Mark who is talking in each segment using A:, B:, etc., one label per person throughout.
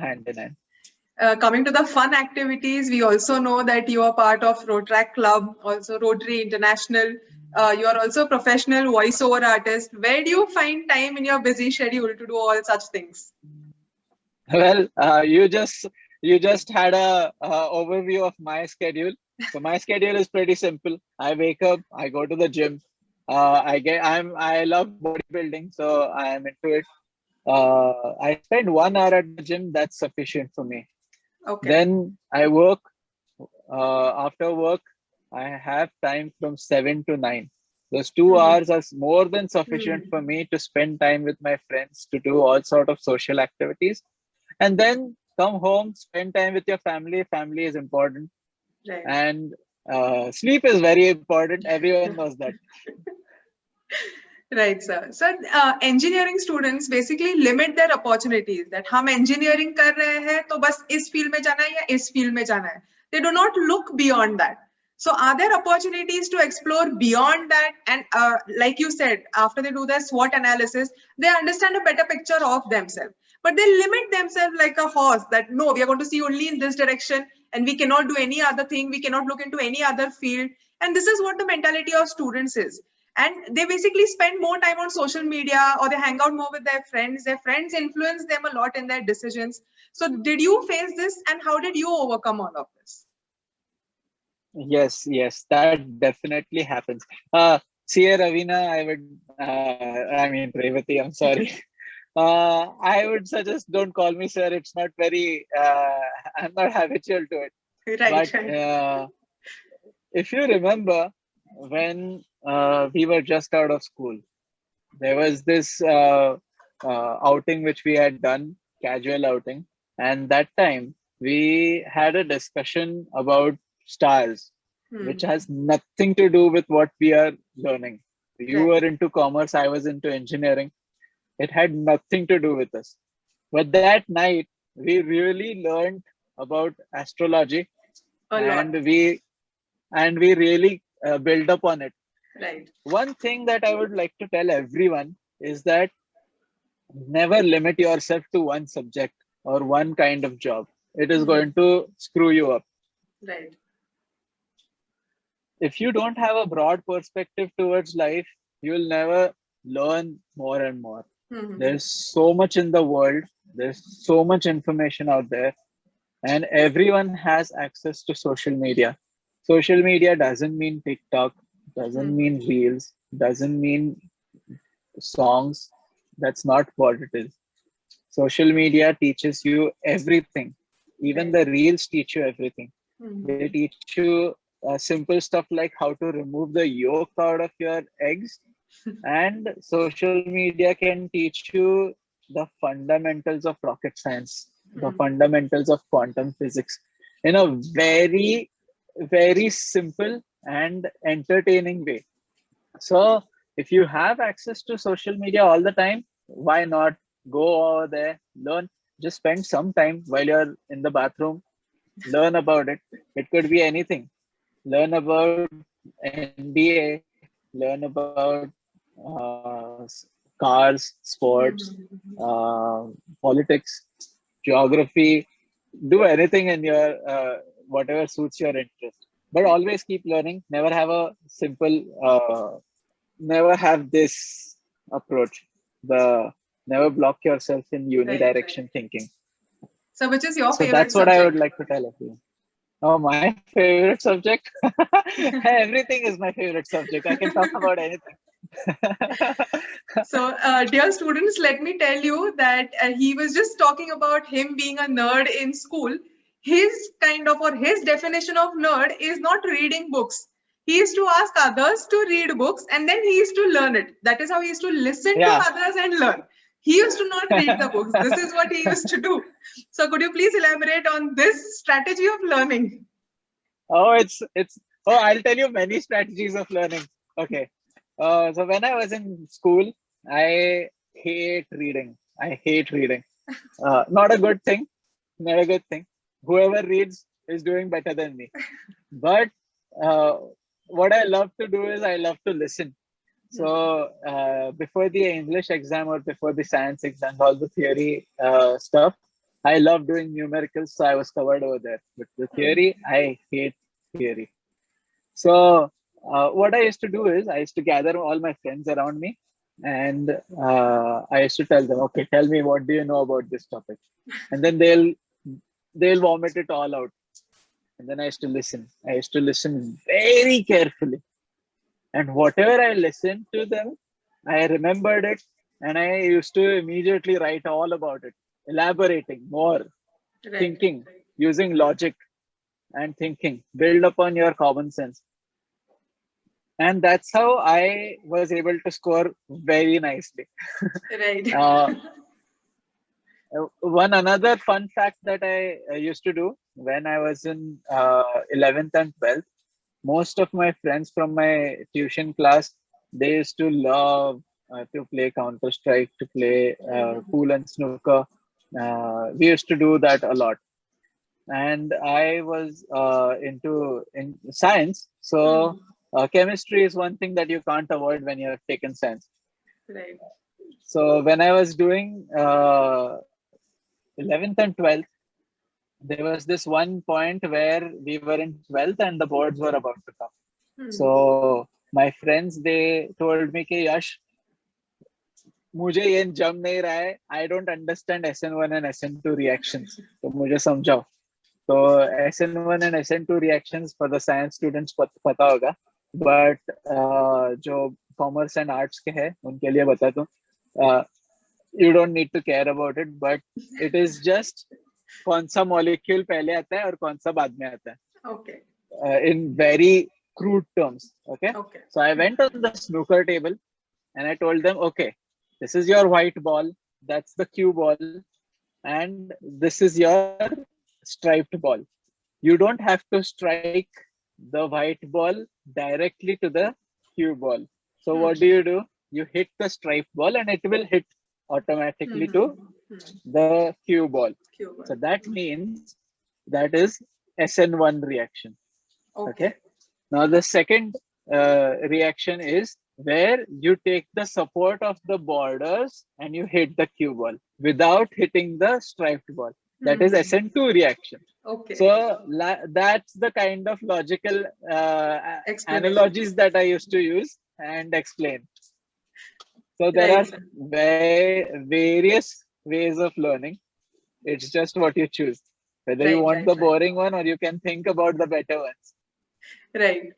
A: hand in hand.
B: Coming to the fun activities, we also know that you are part of Rotaract Club, also Rotary International. You are also a professional voiceover artist. Where do you find time in your busy schedule to do all such things?
A: Well, you just had a overview of my schedule. So my schedule is pretty simple. I wake up, I go to the gym. I love bodybuilding, so I am into it. I spend 1 hour at the gym. That's sufficient for me.
B: Okay.
A: Then I work. After work, I have time from 7 to 9. Those 2 hours are more than sufficient for me to spend time with my friends, to do all sort of social activities, and then come home, spend time with your family. Family is important,
B: Right.
A: and sleep is very important. Everyone knows that.
B: Right, sir. So, engineering students basically limit their opportunities. That हम engineering कर रहे हैं तो बस इस field में जाना है या इस field में जाना है. They do not look beyond that. So, are there opportunities to explore beyond that? And like you said, after they do their SWOT analysis, they understand a better picture of themselves. But they limit themselves like a horse. That no, we are going to see only in this direction, and we cannot do any other thing. We cannot look into any other field. And this is what the mentality of students is. And they basically spend more time on social media, or they hang out more with their friends. Their friends influence them a lot in their decisions. So did you face this, and how did you overcome all of this?
A: Yes, that definitely happens. See, Ravina, I mean, Revati, I'm sorry. I would suggest don't call me sir. It's not very, I'm not habitual to it.
B: Right,
A: But
B: right.
A: if you remember, when we were just out of school, there was this outing which we had done, casual outing. And that time we had a discussion about stars, which has nothing to do with what we are learning. You
B: Right.
A: were into commerce, I was into engineering. It had nothing to do with us. But that night, we really learned about astrology,
B: A lot.
A: and we really build up on it.
B: Right.
A: One thing that I would like to tell everyone is that never limit yourself to one subject or one kind of job. It is going to screw you up.
B: Right.
A: If you don't have a broad perspective towards life, you'll never learn more and more. There's so much in the world, there's so much information out there, and everyone has access to social media. Social media doesn't mean TikTok, doesn't mean reels, doesn't mean songs. That's not what it is. Social media teaches you everything. Even the reels teach you everything. They teach you simple stuff like how to remove the yolk out of your eggs. And social media can teach you the fundamentals of rocket science, the fundamentals of quantum physics in a very, very simple and entertaining way. So if you have access to social media all the time, why not go over there, learn, just spend some time while you're in the bathroom, learn about it. It could be anything. Learn about NBA, learn about cars, sports, politics, geography. Do anything in your whatever suits your interest. But always keep learning. Never have a simple, never have this approach. The never block yourself in
B: Right.
A: unidirection thinking.
B: So which is your
A: So
B: favorite
A: that's what I would
B: subject?
A: like to tell everyone. Oh, my favorite subject? Everything is my favorite subject. I can talk about anything.
B: So, dear students, let me tell you that he was just talking about him being a nerd in school. His kind of, or his definition of nerd is not reading books. He used to ask others to read books, and then he used to learn it. That is how he used to listen to
A: Yeah.
B: others and learn. He used to not read the books. This is what he used to do. So could you please elaborate on this strategy of learning?
A: Oh, I'll tell you many strategies of learning. Okay. So when I was in school, I hate reading. I hate reading. Not a good thing. Not a good thing. Whoever reads is doing better than me. But uh, what I love to do is I love to listen. So before the English exam or before the science exam, all the theory stuff, I love doing numericals, so I was covered over there. But the theory, I hate theory. So what I used to do is I used to gather all my friends around me, and I used to tell them, okay, tell me what do you know about this topic, and then they'll vomit it all out, and then I used to listen. I used to listen very carefully, and whatever I listened to them, I remembered it, and I used to immediately write all about it, elaborating more,
B: Right.
A: thinking, using logic and thinking, build upon your common sense. And that's how I was able to score very nicely.
B: Right.
A: Uh, one another fun fact that I used to do when I was in 11th and 12th, most of my friends from my tuition class, they used to love to play Counter Strike, to play pool and snooker. We used to do that a lot, and I was into in science. So chemistry is one thing that you can't avoid when you have taken science.
B: Right.
A: So when I was doing 11th and 12th, there was this one point where we were in 12th and the boards were about to come. So my friends, they told me कि यश मुझे ये जम नहीं रहा है, I don't understand SN1 and SN2 reactions, तो मुझे समझाओ. तो SN1 and SN2 reactions for the science students पता होगा, but जो commerce and arts के हैं उनके लिए बता दूं, you don't need to care about it, but it is just कौन सा molecule पहले आता है और कौन सा बाद में आता है.
B: Okay.
A: In very crude terms. Okay?
B: Okay.
A: So I went on the snooker table and I told them, okay, this is your white ball, that's the cue ball, and this is your striped ball. You don't have to strike the white ball directly to the cue ball. So what do? You hit the striped ball and it will hit automatically to the cue ball. So that means that is SN1 reaction. Okay. Now the second reaction is where you take the support of the borders and you hit the cue ball without hitting the striped ball. That is SN2 reaction.
B: Okay.
A: So that's the kind of logical analogies that I used to use and explain. So there are various ways of learning. It's just what you choose. Whether you want the boring one or you can think about the better ones.
B: Right.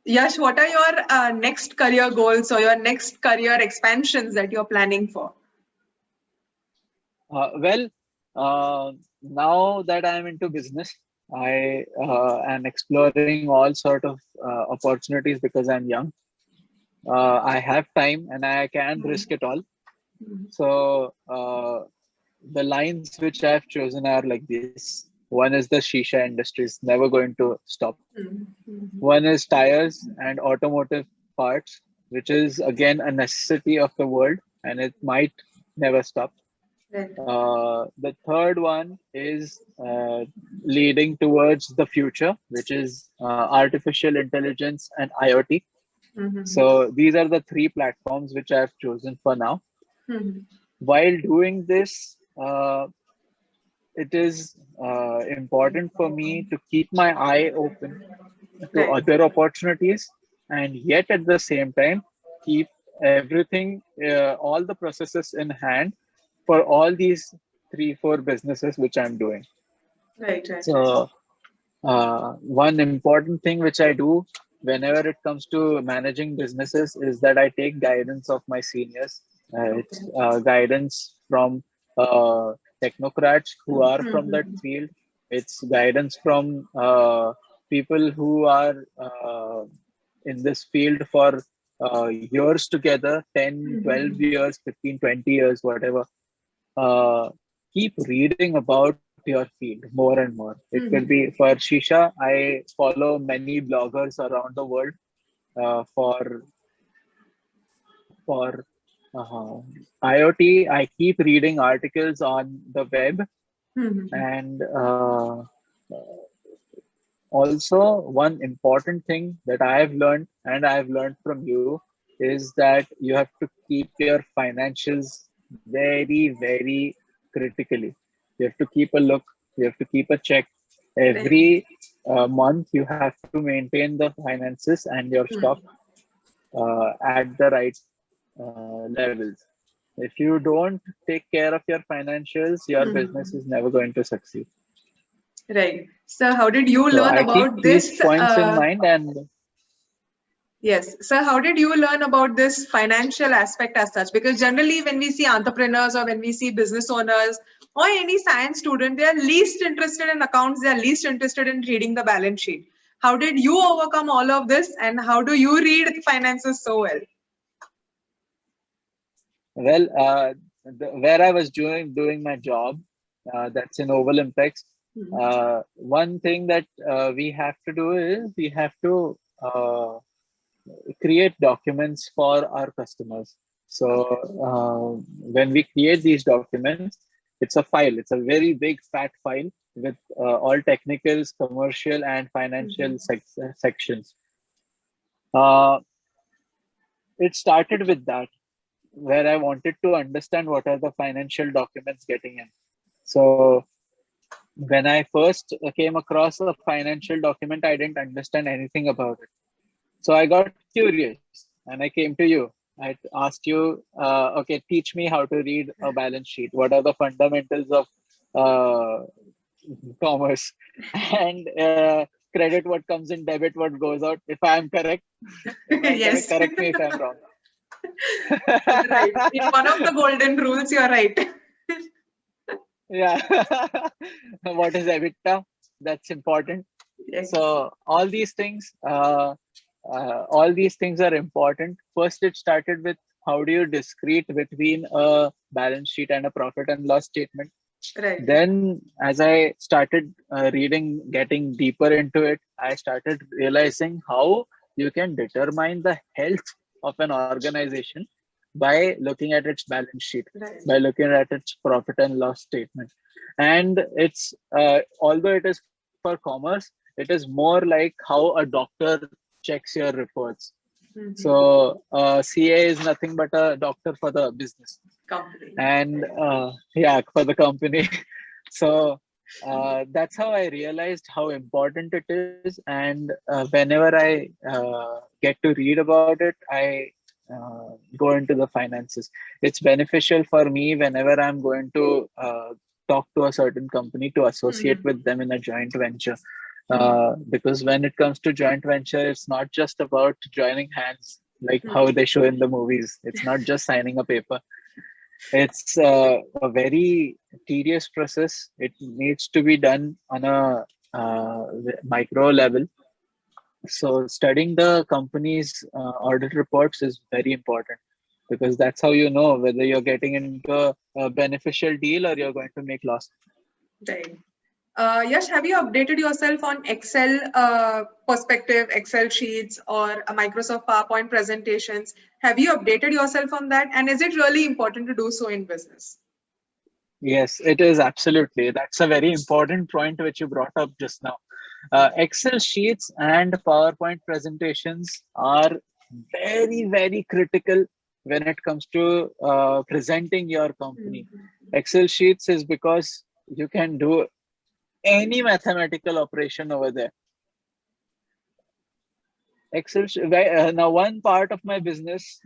B: Yash, what are your next career goals or your next career expansions that you're planning for?
A: Now that I'm into business, I am exploring all sort of opportunities because I'm young. I have time and I can risk it all. So the lines which I've chosen are like this. One is the Sheesha industry is never going to stop. One is tires and automotive parts, which is again a necessity of the world and it might never stop. The third one is leading towards the future, which is artificial intelligence and IoT. So these are the three platforms which I've chosen for now. While doing this, it is important for me to keep my eye open to other opportunities and yet at the same time keep everything, all the processes in hand for all these 3-4 businesses which I'm doing. So one important thing which I do whenever it comes to managing businesses is that I take guidance of my seniors. It's guidance from technocrats who are from that field. It's guidance from people who are in this field for years together, 10, 12 years, 15, 20 years, whatever. Keep reading about your field more and more. It could be for Sheesha. I follow many bloggers around the world for IoT. I keep reading articles on the web, and also one important thing that I have learned and I have learned from you is that you have to keep your financials very, very critically. You have to keep a look. You have to keep a check. Every month, you have to maintain the finances and your stock at the right levels. If you don't take care of your financials, your business is never going to succeed.
B: Right. So how did you
A: So
B: learn
A: I keep
B: about
A: these
B: this?
A: points in mind, and
B: Yes. So how did you learn about this financial aspect as such? Because generally when we see entrepreneurs or when we see business owners or any science student, they are least interested in accounts. They are least interested in reading the balance sheet. How did you overcome all of this, and how do you read finances so well?
A: well, where I was doing my job, that's in Olympics. One thing that we have to do is we have to create documents for our customers. So when we create these documents, it's a file. It's a very big fat file with all technicals, commercial, and financial sections. Uh, it started with that, where I wanted to understand what are the financial documents getting in. So when I first came across a financial document, I didn't understand anything about it. So I got curious and I came to you. I asked you, okay, teach me how to read a balance sheet. What are the fundamentals of uh, commerce? And credit what comes in, debit what goes out. If I am correct,
B: Yes.
A: correct me if I'm wrong.
B: Right. In one of the golden rules, you're right.
A: Yeah. What is EBITDA? That's important.
B: Yes.
A: So all these things are important. First, it started with how do you discrete between a balance sheet and a profit and loss statement.
B: Right.
A: Then, as I started reading, getting deeper into it, I started realizing how you can determine the health of an organization by looking at its balance sheet,
B: Right.
A: by looking at its profit and loss statement. And it's although it is for commerce, it is more like how a doctor checks your reports. So CA is nothing but a doctor for the business,
B: Company.
A: and yeah, for the company. So that's how I realized how important it is. And whenever I get to read about it, I go into the finances. It's beneficial for me whenever I'm going to talk to a certain company to associate with them in a joint venture. Because when it comes to joint venture, it's not just about joining hands like how they show in the movies. It's not just signing a paper. It's a very tedious process. It needs to be done on a micro level. So studying the company's audit reports is very important, because that's how you know whether you're getting into a beneficial deal or you're going to make loss.
B: Right. Yash, have you updated yourself on Excel perspective, Excel sheets, or Microsoft PowerPoint presentations? Have you updated yourself on that? And is it really important to do so in business?
A: Yes, it is absolutely. That's a very important point which you brought up just now. Excel sheets and PowerPoint presentations are very, very critical when it comes to presenting your company. Excel sheets is because you can do any mathematical operation over there. Now, one part of my business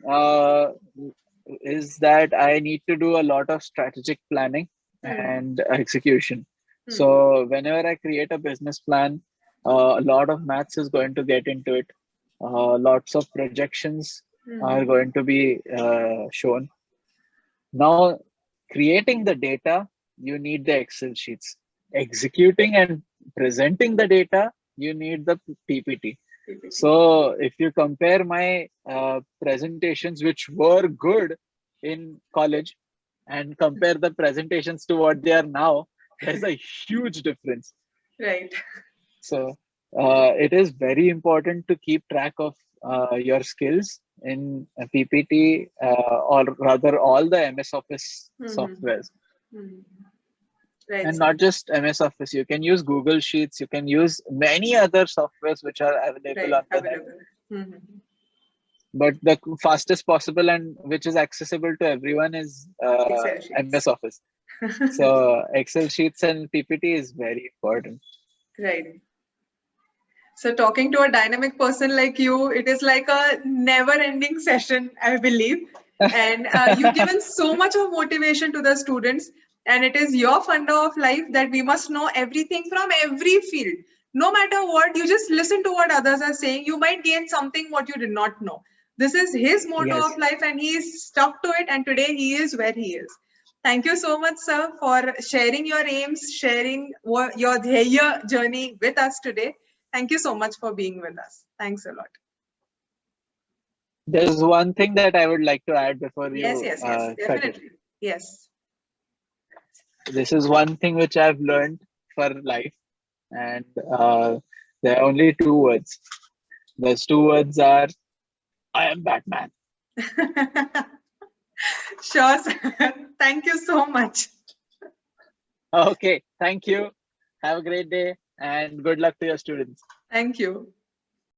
A: is that I need to do a lot of strategic planning and execution. So whenever I create a business plan, a lot of maths is going to get into it. Lots of projections are going to be shown. Now, creating the data, you need the Excel sheets. Executing and presenting the data, you need the PPT. So if you compare my presentations, which were good in college, and compare the presentations to what they are now, there's a huge difference.
B: Right.
A: So it is very important to keep track of your skills in PPT, or rather all the MS Office softwares.
B: Right.
A: And not just MS Office, you can use Google Sheets, you can use many other softwares which are available on the net. But the fastest possible and which is accessible to everyone is MS Office. So Excel sheets and PPT is very important.
B: Right. So talking to a dynamic person like you, it is like a never-ending session, I believe. And you've given so much of motivation to the students. And it is your funder of life that we must know everything from every field. No matter what, you just listen to what others are saying. You might gain something what you did not know. This is his motto
A: Yes.
B: of life, and he is stuck to it. And today he is where he is. Thank you so much, sir, for sharing your aims, sharing your Dhyaya journey with us today. Thank you so much for being with us. Thanks a lot.
A: There's one thing that I would like to add before
B: Yes,
A: you
B: yes, yes,
A: cut it.
B: definitely. Yes.
A: This is one thing which I've learned for life, and there are only two words. Those two words are, I am Batman.
B: Sure, sir. Thank you so much.
A: Okay, thank you. Have a great day and good luck to your students.
B: Thank you.